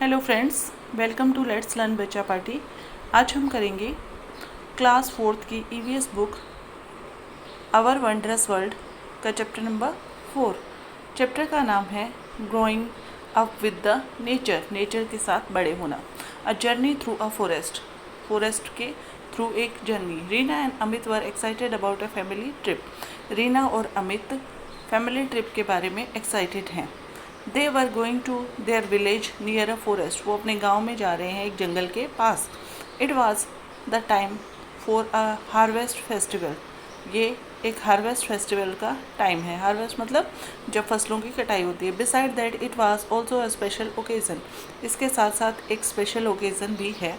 Hello friends, welcome to let's learn Bachcha party. आज हम करेंगे क्लास 4th की EVS book our wondrous world का चैप्टर नंबर 4। चैप्टर का नाम है growing up with the nature, nature के साथ बड़े होना। A journey through a forest के थ्रू एक journey. Reena and Amit were excited about a family trip. Reena और अमित फैमिली ट्रिप के बारे में एक्साइटेड हैं। They were going to their village near a forest. वो अपने गांव में जा रहे हैं एक जंगल के पास। It was the time for a harvest festival. ये एक हार्वेस्ट फेस्टिवल का टाइम है। हार्वेस्ट मतलब जब फसलों की कटाई होती है। Beside that it was also a special occasion. इसके साथ साथ एक स्पेशल ओकेजन भी है।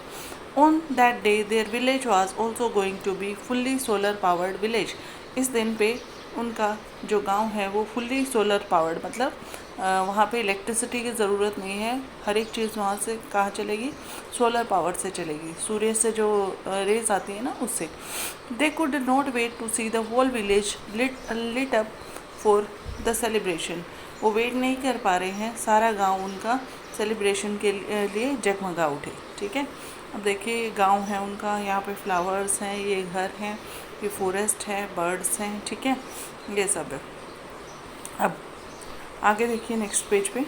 On that day there village was also going to be fully solar powered village. इस दिन पे उनका जो गांव है वो फुल्ली सोलर पावर्ड, मतलब वहाँ पे इलेक्ट्रिसिटी की ज़रूरत नहीं है। हर एक चीज़ वहाँ से कहाँ चलेगी? सोलर पावर से चलेगी। सूर्य से जो रेज आती है ना, उससे। They could not wait to see the whole village lit up for the celebration. वो वेट नहीं कर पा रहे हैं, सारा गांव उनका सेलिब्रेशन के लिए जगमगा उठे। ठीक है, अब देखिए गांव है उनका, यहाँ पे फ्लावर्स हैं, ये घर हैं, ये फॉरेस्ट है, बर्ड्स हैं, ठीक है, ये सब है। अब आगे देखिए नेक्स्ट पेज पे।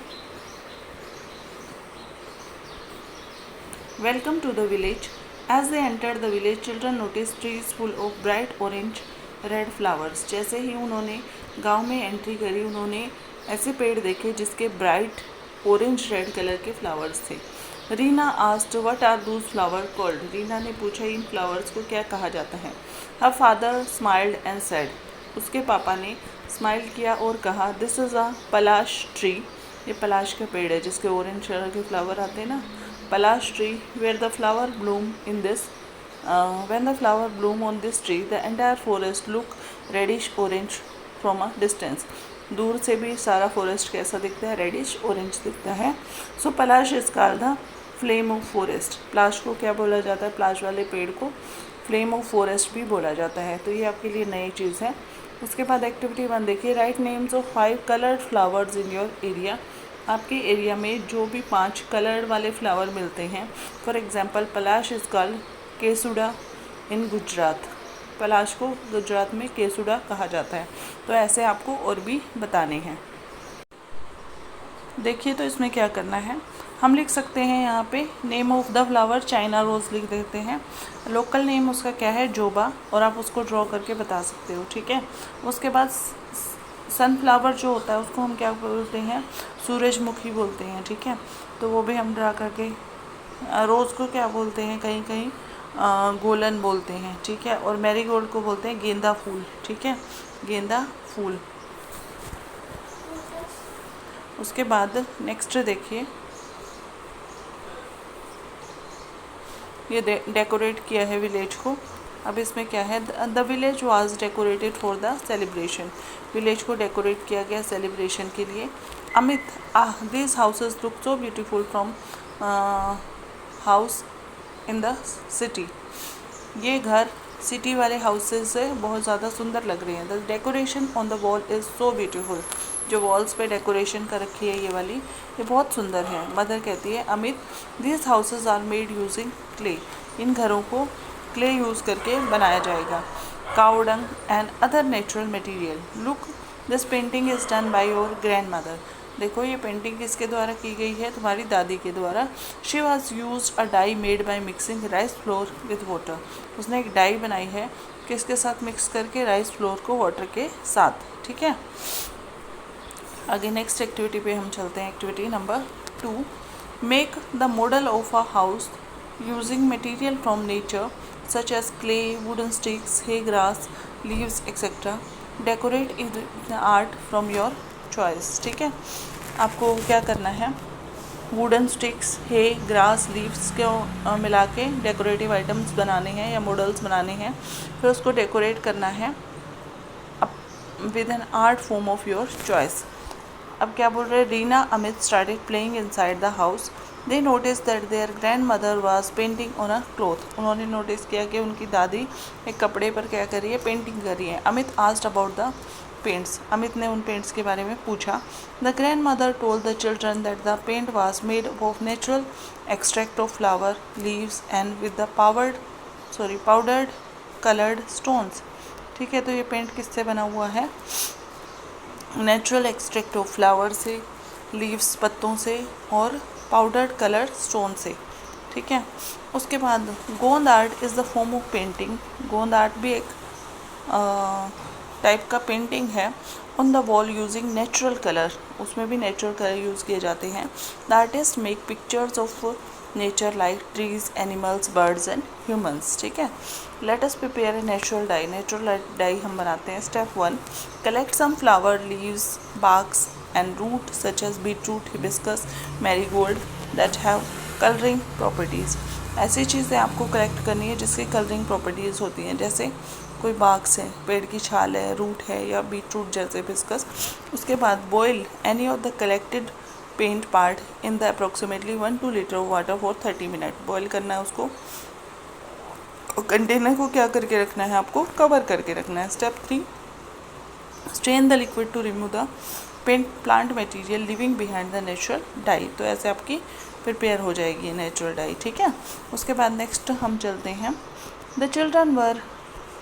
Welcome to the village. As they entered the village children notice trees full of bright orange red flowers. जैसे ही उन्होंने गांव में एंट्री करी, उन्होंने ऐसे पेड़ देखे जिसके ब्राइट ऑरेंज रेड कलर के फ्लावर्स थे। Reena asked what are those flower called. Reena ने पूछा इन फ्लावर्स को क्या कहा जाता है। Her father smiled and said. उसके पापा ने स्माइल किया और कहा this is a palash tree. ये पलाश का पेड़ है जिसके ऑरेंज कलर के फ्लावर आते हैं ना। Palash tree where the flower bloom in this when the flower bloom on this tree the entire forest look reddish orange from a distance. दूर से भी सारा फॉरेस्ट कैसा दिखता है? रेडिश ऑरेंज दिखता है। So palash is called the flame of forest. Palash को क्या बोला जाता है? पलाश वाले पेड़ को फ्लेम ऑफ फॉरेस्ट भी बोला जाता है। तो ये आपके लिए नई चीज़ है। उसके बाद एक्टिविटी 1 देखिए। Write names of 5 coloured flowers in your area. आपके एरिया में जो भी 5 कलर्ड वाले फ्लावर मिलते हैं। For example palash is called kesuda in Gujarat. Palash को गुजरात में केसुडा कहा जाता है। तो ऐसे आपको और भी बताने हैं। देखिए तो इसमें क्या करना है, हम लिख सकते हैं यहाँ पे name of the flower China rose लिख देते हैं। लोकल नेम उसका क्या है? जोबा, और आप उसको ड्रॉ करके बता सकते हो। ठीक है, उसके बाद सनफ्लावर जो होता है उसको हम क्या बोलते हैं? सूरजमुखी बोलते हैं। ठीक है, तो वो भी हम ड्रा करके। रोज़ को क्या बोलते हैं? कहीं कहीं गोलन बोलते हैं। ठीक है, और मैरीगोल्ड को बोलते हैं गेंदा फूल। ठीक है, गेंदा फूल। उसके बाद नेक्स्ट देखिए, ये डेकोरेट किया है विलेज को। अब इसमें क्या है? The village was decorated for the celebration. Village को डेकोरेट किया गया सेलिब्रेशन के लिए। Amit this houses look so beautiful from house in the city. ये घर सिटी वाले हाउसेस से बहुत ज़्यादा सुंदर लग रहे हैं। The decoration on the wall is so beautiful. जो वॉल्स पे डेकोरेशन कर रखी है ये वाली, ये बहुत सुंदर है। मदर कहती है Amit this houses are made using clay. इन घरों को क्ले यूज़ करके बनाया जाएगा। Cow dung and other natural material. Look this painting is done by your grandmother. देखो ये पेंटिंग किसके द्वारा की गई है? तुम्हारी दादी के द्वारा। She was use a dye made by mixing rice flour with water. उसने एक डाई बनाई है किसके साथ? मिक्स करके राइस फ्लोर को वाटर के साथ। ठीक है, आगे नेक्स्ट एक्टिविटी पे हम चलते हैं। Activity number 2। Make the model of a house using material from nature such as clay, wooden sticks, hay grass, leaves etcetera. Decorate is art from your choice. ठीक है, आपको क्या करना है? Wooden sticks, hay, grass, leaves को मिला के decorative items बनाने हैं या मॉडल्स बनाने हैं। फिर उसको डेकोरेट करना है with an art form of your choice. अब क्या बोल रहे हैं? Reena Amit started playing inside the house. They notice that their grandmother was painting on a cloth. उन्होंने नोटिस किया कि उनकी दादी एक कपड़े पर क्या कर रही है? पेंटिंग कर रही है। Amit asked about the paints. Amit ने उन पेंट्स के बारे में पूछा। The grandmother told the children that the paint was made of natural extract of flower leaves and with the powdered coloured stones. ठीक है, तो ये पेंट किससे बना हुआ है? नेचुरल एक्सट्रैक्ट ऑफ फ्लावर से, लीव्स पत्तों से, और पाउडर्ड कलर स्टोन से। ठीक है, उसके बाद Gond art is the form of painting. Gond art भी एक टाइप का पेंटिंग है। On the wall using natural colour, उसमें भी नेचुरल कलर यूज़ किए जाते हैं। The artist make pictures of nature like trees, animals, birds and humans. ठीक है, let us prepare a natural dye. Natural dye हम बनाते हैं। Step 1, collect some flower leaves, barks and root such as beetroot, hibiscus, marigold that have colouring properties. ऐसी चीज़ें आपको collect करनी है जिसकी कलरिंग प्रॉपर्टीज़ होती हैं, जैसे कोई बाग्स है, पेड़ की छाल है, रूट है, या बीटरूट जैसे हिबिस्कस। उसके बाद boil any of the collected paint part in the approximately 1-2 litre of water for 30 minute. Boil करना है उसको, और कंटेनर को क्या करके रखना है? आपको कवर करके रखना है। Step 3, strain the liquid to remove the paint plant material living behind the natural dye. तो ऐसे आपकी प्रिपेयर हो जाएगी नेचुरल डाई। ठीक है, उसके बाद नेक्स्ट हम चलते हैं। The children were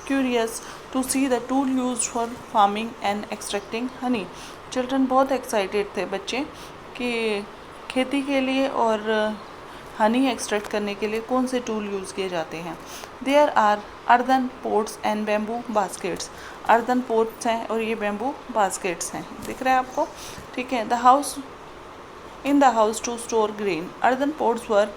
curious to see the tool use for farming and extracting honey. Children बहुत एक्साइटेड थे, बच्चे, कि खेती के लिए और हनी एक्सट्रैक्ट करने के लिए कौन से टूल यूज़ किए जाते हैं। There are earthen pots and bamboo baskets. Earthen pots हैं और ये बैम्बू बास्केट्स हैं, दिख रहा है आपको? ठीक है, the house in the house to store grain. Earthen pots were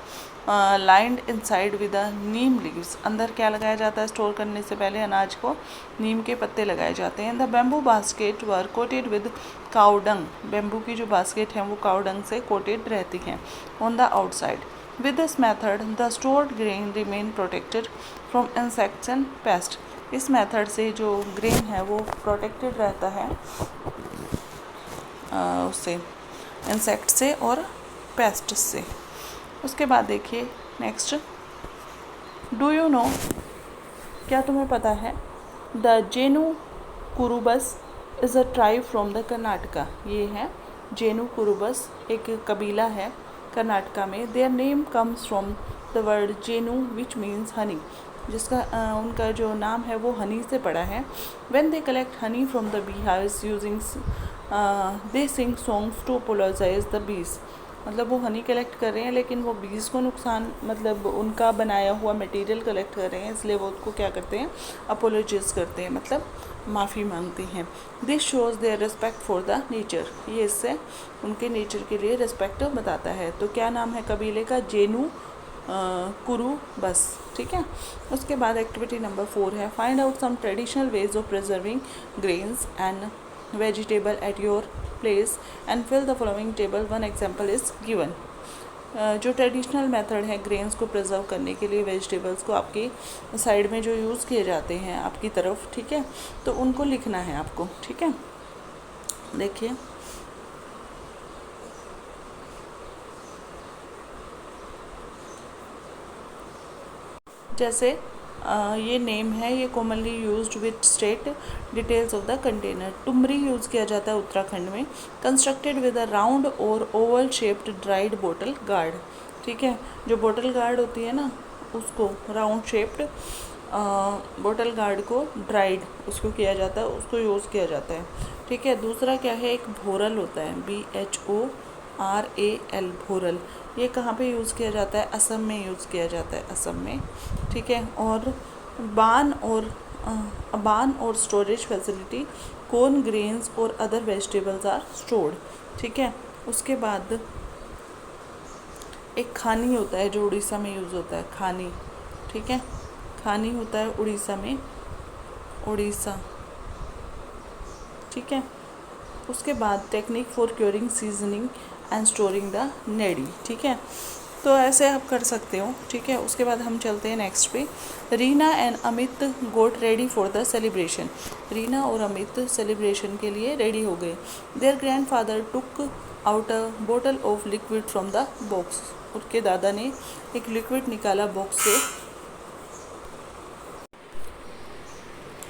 lined inside with the neem leaves. अंदर क्या लगाया जाता है स्टोर करने से पहले? अनाज को नीम के पत्ते लगाए जाते हैं। The bamboo basket were coated with cow dung. Bamboo की जो बास्केट हैं वो काउ डंग से कोटेड रहती हैं on the outside. With this method, the stored grain remain protected from insects and pests. इस मेथड से जो ग्रेन है वो प्रोटेक्टेड रहता है उससे, इंसेक्ट से और पेस्ट से। उसके बाद देखिए नेक्स्ट, डू यू नो, क्या तुम्हें पता है? The Jenu Kurubas is a tribe from the Karnataka. ये है जेनु कुरुबस, एक कबीला है कर्नाटका में। There name comes from the word Jenu which means honey, जिसका उनका जो नाम है वो हनी से पड़ा है। When they collect honey from the bee hives using they sing songs to apologise the bees. मतलब वो हनी कलेक्ट कर रहे हैं लेकिन वो बीज को नुकसान, मतलब उनका बनाया हुआ मटेरियल कलेक्ट कर रहे हैं, इसलिए वो उसको क्या करते हैं? अपोलोजाइज करते हैं, मतलब माफ़ी मांगते हैं। This shows their respect for the nature. ये इससे उनके नेचर के लिए रिस्पेक्ट बताता है। तो क्या नाम है कबीले का? जेनु कुरुबस। ठीक है, उसके बाद एक्टिविटी नंबर 4 है, find out some traditional ways of preserving grains and vegetable at your place and fill the following table. One example is given. जो ट्रेडिशनल मेथड है ग्रेन्स को प्रिजर्व करने के लिए, वेजिटेबल्स को आपकी साइड में जो यूज़ किए जाते हैं आपकी तरफ, ठीक है, तो उनको लिखना है आपको। ठीक है, देखिए जैसे ये नेम है, ये commonly used with state details of the container. Tumri use किया जाता है उत्तराखंड में। कंस्ट्रक्टेड विद अ राउंड और oval shaped dried bottle gourd. ठीक है, जो बोटल गार्ड होती है ना, उसको राउंड शेप्ड बोटल गार्ड को ड्राइड उसको किया जाता है, उसको यूज़ किया जाता है। ठीक है, दूसरा क्या है? एक भोरल होता है, BHORAL, भोरल। ये कहाँ पे यूज़ किया जाता है? असम में यूज़ किया जाता है, असम में। ठीक है, और बान और स्टोरेज फैसिलिटी, कॉर्न, ग्रेन्स और अदर वेजिटेबल्स आर स्टोर्ड। ठीक है, उसके बाद एक खानी होता है जो उड़ीसा में यूज़ होता है, खानी। ठीक है, खानी होता है उड़ीसा में, उड़ीसा। ठीक है, उसके बाद technique for curing, seasoning and storing the nedi. ठीक है, तो ऐसे आप कर सकते हो। ठीक है, उसके बाद हम चलते हैं नेक्स्ट पे। Reena and Amit got ready for the celebration. Reena और अमित सेलिब्रेशन के लिए रेडी हो गए। Their grandfather took out a bottle of liquid from the box. उनके दादा ने एक लिक्विड निकाला बॉक्स से।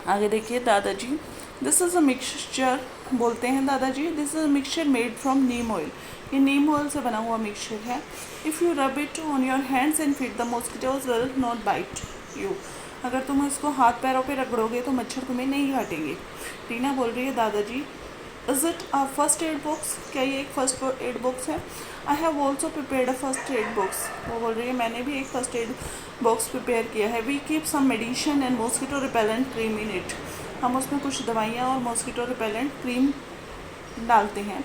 आगे देखिए, दादाजी दिस इज़ अ मिक्सचर बोलते हैं दादाजी, this is a mixture made from neem oil, ये नीम ऑयल से बना हुआ मिक्सचर है। If you rub it on your hands and feet the mosquitoes will not bite you, अगर तुम इसको हाथ पैरों पे रगड़ोगे तो मच्छर तुम्हें नहीं काटेंगे। रीना बोल रही है दादाजी is it a first aid box, क्या ये एक फर्स्ट एड बॉक्स है? I have also prepared a first aid box, वो बोल रही है मैंने भी एक फर्स्ट एड बॉक्स प्रिपेयर किया है। We keep some medicine and mosquito repellent cream in it, हम उसमें कुछ दवाइयाँ और मॉस्किटो रिपेलेंट क्रीम डालते हैं।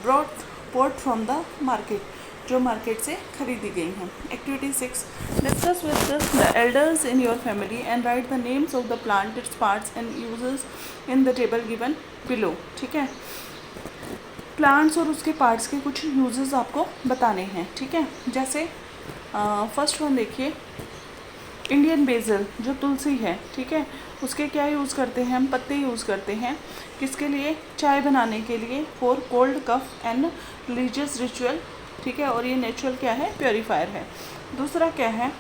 Broad port from the market, जो मार्केट से खरीदी गई हैं। Activity 6, discuss with the elders in your family and write the names of the plant, its parts and uses in the table given below. ठीक है, plants और उसके parts के कुछ यूजेस आपको बताने हैं। ठीक है, जैसे फर्स्ट वन देखिए, इंडियन बेसल जो तुलसी है, ठीक है, उसके क्या यूज़ करते हैं हम? पत्ते यूज़ करते हैं। किसके लिए? चाय बनाने के लिए, for cold cough and religious ritual. ठीक है, और ये नेचुरल क्या है? प्योरीफायर है। दूसरा क्या है?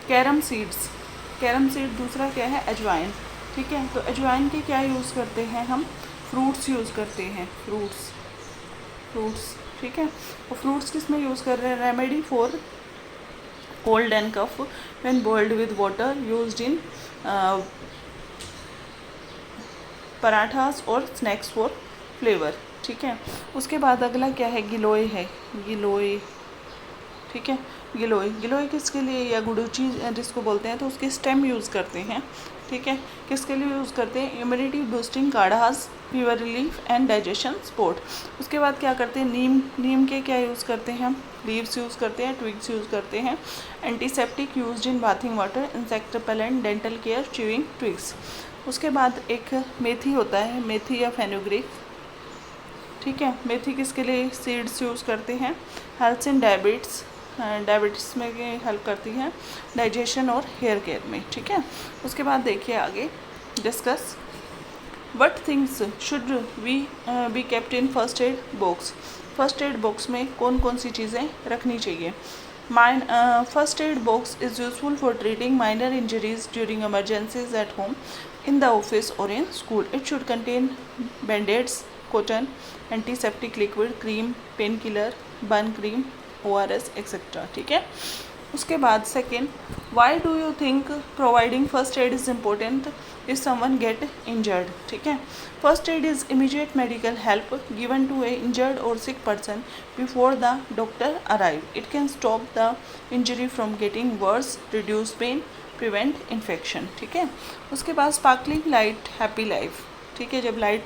Carom seeds, carom seed. दूसरा क्या है? अजवाइन। ठीक है, तो अजवाइन के क्या यूज़ करते हैं हम? फ्रूट्स यूज़ करते हैं, फ्रूट्स। ठीक है, और फ्रूट्स किस में यूज़ कर रहे हैं? Remedy for cold and cough when boiled with water, used in parathas और स्नैक्स फॉर फ्लेवर। ठीक है, उसके बाद अगला क्या है? गिलोय है, गिलोय। ठीक है, गिलोय, गिलोय किसके लिए? या गुड़ूची जिसको बोलते हैं, तो उसके स्टेम यूज़ करते हैं। ठीक है, किसके लिए यूज़ करते हैं? इम्यूनिटी बूस्टिंग, काढ़ास, fever relief and digestion support. उसके बाद क्या करते हैं? नीम, नीम के क्या यूज़ करते हैं हम? लीव्स यूज़ करते हैं, ट्विग्स यूज़ करते हैं। Antiseptic used in bathing water, insect repellent, dental care, chewing twigs. उसके बाद एक मेथी होता है, मेथी या फेनुग्रीक। ठीक है, मेथी किसके लिए? सीड्स यूज़ करते हैं। हेल्थ इन डायबिटीज़, डायबिटीज़ में हेल्प करती है, डाइजेशन और हेयर केयर में। ठीक है, उसके बाद देखिए आगे, discuss what things should we be kept in first aid box. First aid box में कौन कौन सी चीज़ें रखनी चाहिए? First aid box is useful for treating minor injuries during emergencies at home, in the office or in school. It should contain band-aids, cotton, antiseptic liquid, cream, painkiller, burn cream, ORS, etc. ठीक है, उसके बाद second, why do you think providing first aid is important if someone get injured. ठीक है, first aid is immediate medical help given to a injured और sick person before the doctor arrive. It can stop the injury from getting worse, reduce pain, prevent infection. ठीक है, उसके बाद sparkling light, happy life. ठीक है, जब light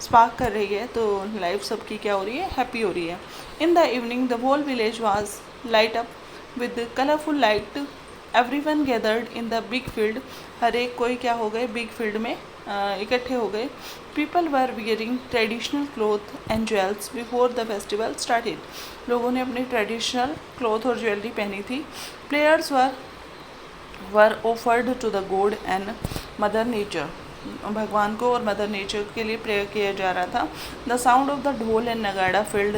spark कर रही है तो लाइफ सबकी क्या हो रही है? हैप्पी हो रही है। In the evening the whole village was light up with colourful light, everyone gathered in the big field, हर एक कोई क्या हो गए? बिग फील्ड में इकट्ठे हो गए। People were wearing traditional cloth and jewels before the festival started, लोगों ने अपनी ट्रेडिशनल क्लॉथ और ज्वेलरी पहनी थी। Prayers were offered to the god and mother nature, भगवान को और मदर नेचर के लिए प्रेयर किया जा रहा था। द साउंड ऑफ द ढोल एंड नगाड़ा फिल्ड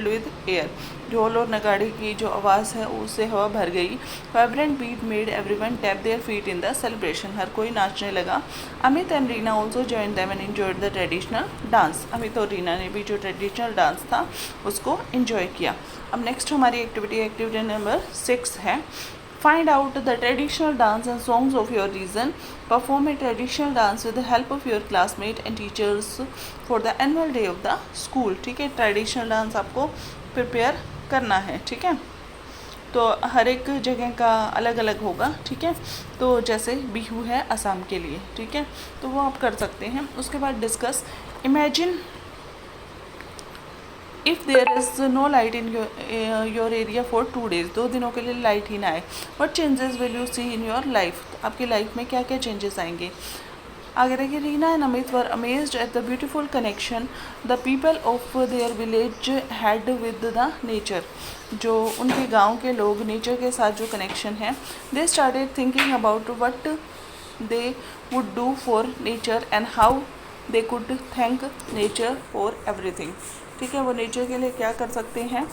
विद एयर, ढोल और नगाड़े की जो आवाज़ है उससे हवा भर गई। Vibrant beat made everyone tap their feet in the celebration, हर कोई नाचने लगा। Amit and Reena also join them and enjoyed the traditional dance, Amit और रीना ने भी जो ट्रेडिशनल डांस था उसको एंजॉय किया। अब नेक्स्ट हमारी एक्टिविटी नंबर 6 है, find out the traditional dance and songs of your region, perform a traditional dance with the help of your classmate and teachers for the annual day of the school। ठीक है, traditional dance आपको prepare करना है। ठीक है, तो हर एक जगह का अलग अलग होगा। ठीक है, तो जैसे बिहू है असम के लिए, ठीक है, तो वो आप कर सकते हैं। उसके बाद discuss, imagine if there is no light in your area for 2 days, 2 दिनों के लिए लाइट ही ना आए, what changes will you see in your life, आपकी लाइफ में क्या क्या चेंजेस आएंगे। आगे देखिए, Reena and Amit were amazed at the beautiful connection the people of their village had with the nature, जो उनके गांव के लोग नेचर के साथ जो कनेक्शन है। They started thinking about what they would do for nature and how they could thank nature for everything. ठीक है, वो नेचर के लिए क्या कर सकते हैं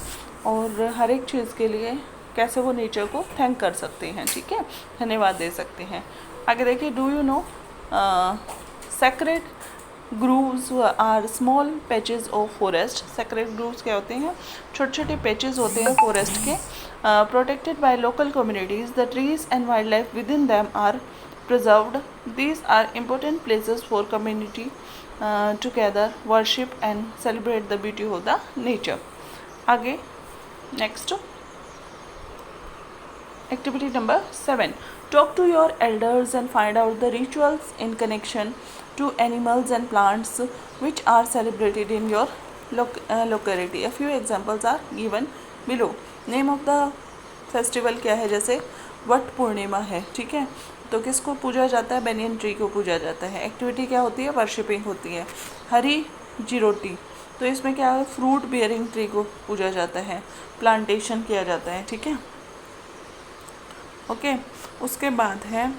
और हर एक चीज़ के लिए कैसे वो नेचर को थैंक कर सकते हैं। ठीक है, धन्यवाद दे सकते हैं। आगे देखिए, do you know sacred groves are small patches of forest. Sacred groves क्या होते हैं? छोटे छोटे पैचेज होते हैं फॉरेस्ट के, protected by local communities. The trees and wild life within them are preserved. These are important places for community together worship and celebrate the beauty of the nature. आगे next activity number 7. Talk to your elders and find out the rituals in connection to animals and plants which are celebrated in your locality. A few examples are given below. Name of the festival क्या है? जैसे what पूर्णिमा है, ठीक है, तो किसको पूजा जाता है? बेनियन ट्री को पूजा जाता है। एक्टिविटी क्या होती है? वर्शिपिंग होती है। हरी जिरोटी, तो इसमें क्या है? फ्रूट बियरिंग ट्री को पूजा जाता है, प्लांटेशन किया जाता है, ठीक है, ओके। उसके बाद है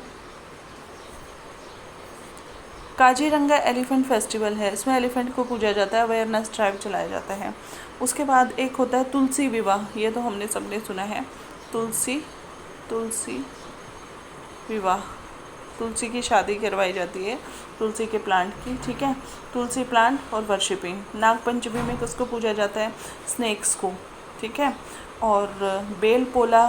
काजीरंगा एलिफेंट फेस्टिवल है, इसमें एलिफेंट को पूजा जाता है, अवेयरनेस ड्राइव चलाया जाता है। उसके बाद एक होता है तुलसी विवाह, ये तो हमने सबने सुना है, तुलसी विवाह, तुलसी की शादी करवाई जाती है, तुलसी के प्लांट की, ठीक है, तुलसी प्लांट और वर्शिपिंग। नागपंचमी में किसको पूजा जाता है? स्नेक्स को, ठीक है। और बेल पोला,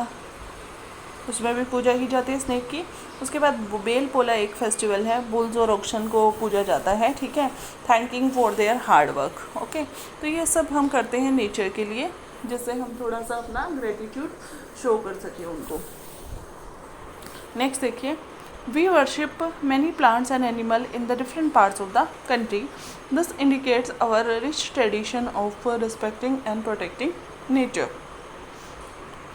उसमें भी पूजा की जाती है स्नेक की। उसके बाद बेल पोला एक फेस्टिवल है, बुल्स और ऑक्शन को पूजा जाता है, ठीक है, thanking for their hard work, okay. तो ये सब हम करते हैं नेचर के लिए, जिससे हम थोड़ा सा अपना ग्रेटिट्यूड शो कर सकें उनको। नेक्स्ट देखिए, we worship many plants and animal in the different parts of the country. This indicates our rich tradition of respecting and protecting nature.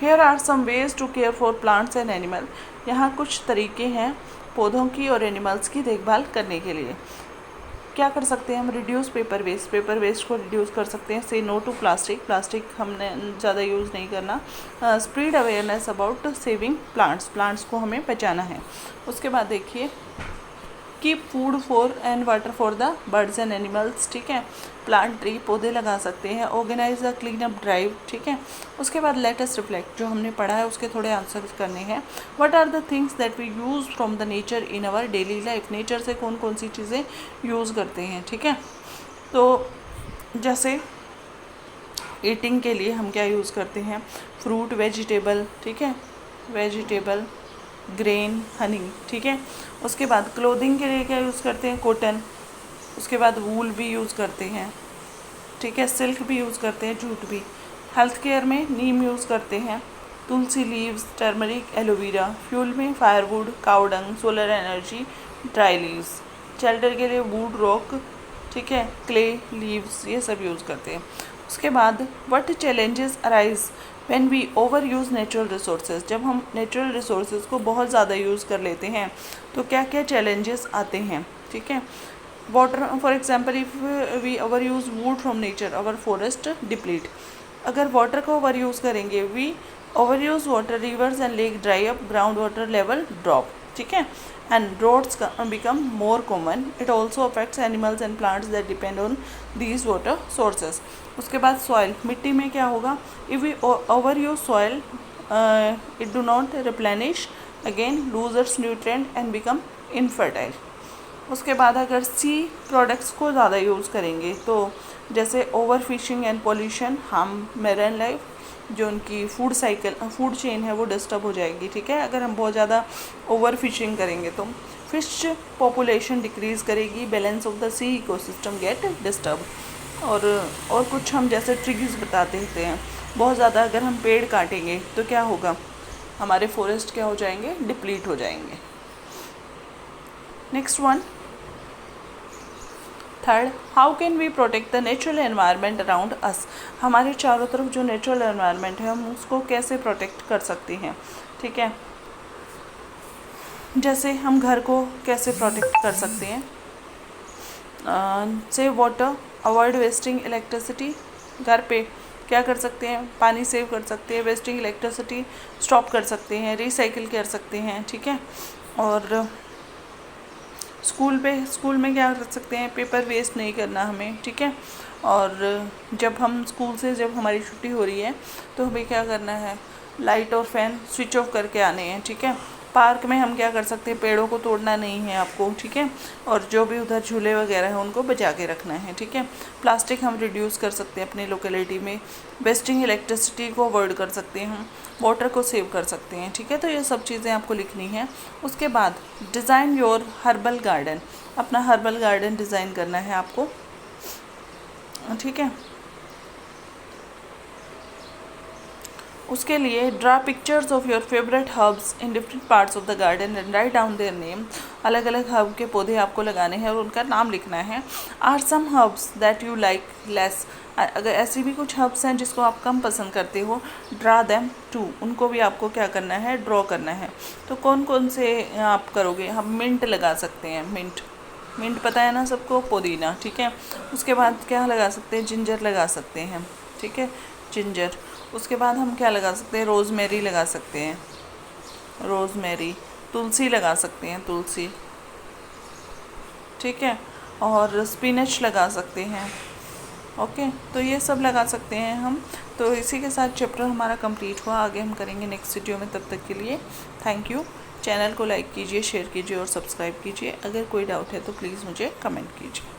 Here are some ways to care for plants and animal. यहाँ कुछ तरीके हैं पौधों की और animals की देखभाल करने के लिए। क्या कर सकते हैं हम? Reduce paper waste, paper waste को रिड्यूस कर सकते हैं। से नो टू प्लास्टिक, प्लास्टिक हमने ज़्यादा यूज़ नहीं करना। Spread awareness about saving plants, plants को हमें बचाना है। उसके बाद देखिए, keep food for and water for the birds and animals, ठीक है, प्लांट ट्री, पौधे लगा सकते हैं। Organise the clean up drive, ठीक है। उसके बाद लेट अस रिफ्लेक्ट, जो हमने पढ़ा है उसके थोड़े आंसर करने हैं। What are the things that we use from the nature in our daily life, nature से कौन कौन सी चीज़ें यूज़ करते हैं, ठीक है। तो जैसे ईटिंग के लिए हम क्या यूज़ करते हैं? फ्रूट, वेजिटेबल, ठीक है, वेजिटेबल, ग्रेन, हनी, ठीक है। उसके बाद क्लोथिंग के लिए क्या यूज़ करते हैं? कॉटन। उसके बाद वूल भी यूज़ करते हैं, ठीक है, सिल्क भी यूज़ करते हैं, जूट भी। हेल्थ केयर में नीम यूज़ करते हैं, तुलसी लीव्स, टर्मरिक, एलोवेरा। फ्यूल में firewood, cow dung, solar energy, dry leaves. Shelter के लिए वुड, रॉक, ठीक है, क्ले, लीव्स, ये सब यूज़ करते हैं। उसके बाद what challenges arise when we over use natural resources, जब हम नेचुरल रिसोर्सेज को बहुत ज़्यादा यूज़ कर लेते हैं तो क्या क्या चैलेंजेस आते हैं, ठीक है। Water, for example if we over use wood from nature, our forest deplete. अगर वाटर को ओवर यूज़ करेंगे, we over use water, rivers and lake dry up, ground water level drop, ठीक है, and droughts become more common. It also affects animals and plants that depend on these water sources. उसके बाद soil, मिट्टी में क्या होगा? If we overuse soil, it do not replenish, again loses nutrient and become infertile. उसके बाद अगर सी products को ज़्यादा यूज़ करेंगे तो जैसे over fishing and pollution harm marine life, जो उनकी फूड साइकिल, फूड चेन है वो डिस्टर्ब हो जाएगी, ठीक है। अगर हम बहुत ज़्यादा ओवर फिशिंग करेंगे तो फिश पॉपुलेशन डिक्रीज़ करेगी, balance of the sea ecosystem get disturb. और कुछ हम जैसे ट्रीज बता देते हैं, बहुत ज़्यादा अगर हम पेड़ काटेंगे तो क्या होगा? हमारे फॉरेस्ट क्या हो जाएंगे? डिप्लीट हो जाएंगे। Next one, third, how can we protect the natural environment around us, हमारे चारों तरफ जो नेचुरल एनवायरनमेंट है हम उसको कैसे प्रोटेक्ट कर सकते हैं, ठीक है। जैसे हम घर को कैसे प्रोटेक्ट कर सकते हैं? Save water, avoid wasting electricity, घर पे क्या कर सकते हैं? पानी सेव कर सकते हैं, वेस्टिंग इलेक्ट्रिसिटी स्टॉप कर सकते हैं, रिसाइकिल कर सकते हैं, ठीक है। और स्कूल में क्या कर सकते हैं? पेपर वेस्ट नहीं करना हमें, ठीक है। और जब हम स्कूल से जब हमारी छुट्टी हो रही है तो हमें क्या करना है? लाइट और फैन स्विच ऑफ करके आने हैं, ठीक है। पार्क में हम क्या कर सकते हैं, पेड़ों को तोड़ना नहीं है आपको, ठीक है, और जो भी उधर झूले वगैरह हैं उनको बचा के रखना है, ठीक है। प्लास्टिक हम रिड्यूस कर सकते हैं अपनी लोकेलिटी में, वेस्टिंग इलेक्ट्रिसिटी को अवॉइड कर सकते हैं हम, वाटर को सेव कर सकते हैं, ठीक है। तो ये सब चीज़ें आपको लिखनी है। उसके बाद डिज़ाइन योर हर्बल गार्डन, अपना हर्बल गार्डन डिज़ाइन करना है आपको, ठीक है। उसके लिए draw pictures of your favourite herbs in different parts of the garden and write down their name, अलग अलग हर्ब के पौधे आपको लगाने हैं और उनका नाम लिखना है। Are some herbs that you like less, अगर ऐसी भी कुछ हर्ब्स हैं जिसको आप कम पसंद करते हो, ड्रा देम टू, उनको भी आपको क्या करना है, ड्रॉ करना है। तो कौन कौन से आप करोगे, हम मिंट लगा सकते हैं, मिंट, मिंट पता है ना सबको, पुदीना, ठीक है। उसके बाद क्या लगा सकते हैं, जिंजर लगा सकते हैं, ठीक है, जिंजर। उसके बाद हम क्या लगा सकते हैं, रोज़मेरी लगा सकते हैं, रोज़मेरी। तुलसी लगा सकते हैं, तुलसी, ठीक है, और स्पिनच लगा सकते हैं, ओके। तो ये सब लगा सकते हैं हम। तो इसी के साथ चैप्टर हमारा कंप्लीट हुआ, आगे हम करेंगे नेक्स्ट वीडियो में। तब तक के लिए थैंक यू। चैनल को लाइक कीजिए, शेयर कीजिए और सब्सक्राइब कीजिए। अगर कोई डाउट है तो प्लीज़ मुझे कमेंट कीजिए।